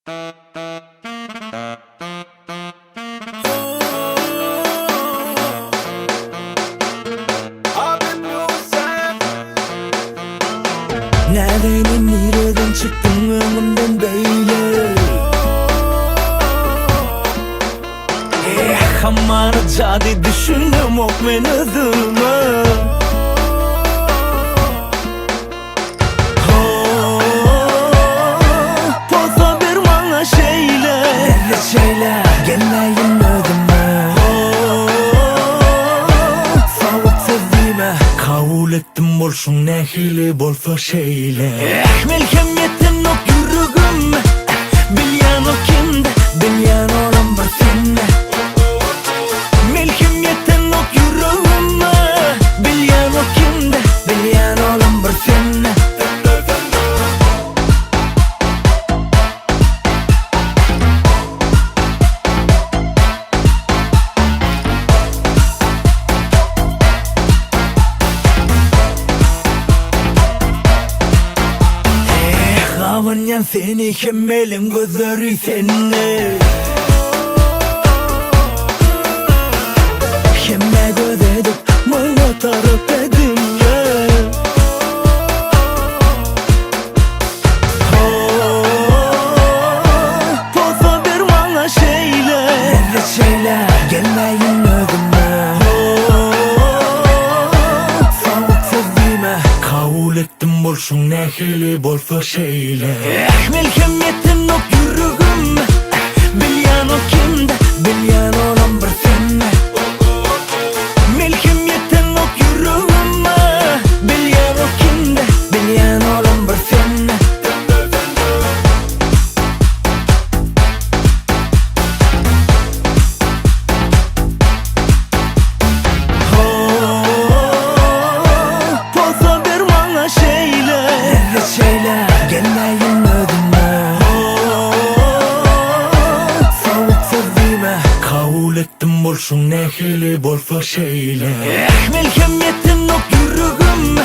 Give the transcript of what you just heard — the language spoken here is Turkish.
Nereden nereden çıktın önümden böyle? Hamar jadi düşünüm ok men özüme. Poza bir bana şeyle gelmeyin özüme. Soğuk sevdiğime kabul ettim bolşun nehili bolsa şeyle. Melkemetin ok yürügüm, bilyan o kimde, bilyan olan bir sende. Melkemetin ok yürügüm, bilyan o kimde, bilyan olan bir sende. Havanyan seni kemelim gözleri seni. Keme göz edip bana taraf edin ya. Poza bir bana şeyle gelmeyin özüme. Soğuk sevdiğime kabul ettim bolşun nehili bolsa şeyle. Melkemetin ok yürügüm, bilyan o kimde, bilyan olan bir sende. Melkemetin ok yürügüm, bilyan o kimde, bilyan olan bir sende. Poza bir bana şeyle gelmeyin özüme. Soğuk sevdiğime kabul ettim bolşun nehili bolsa şeyle. Melkemetin ok yürügüm,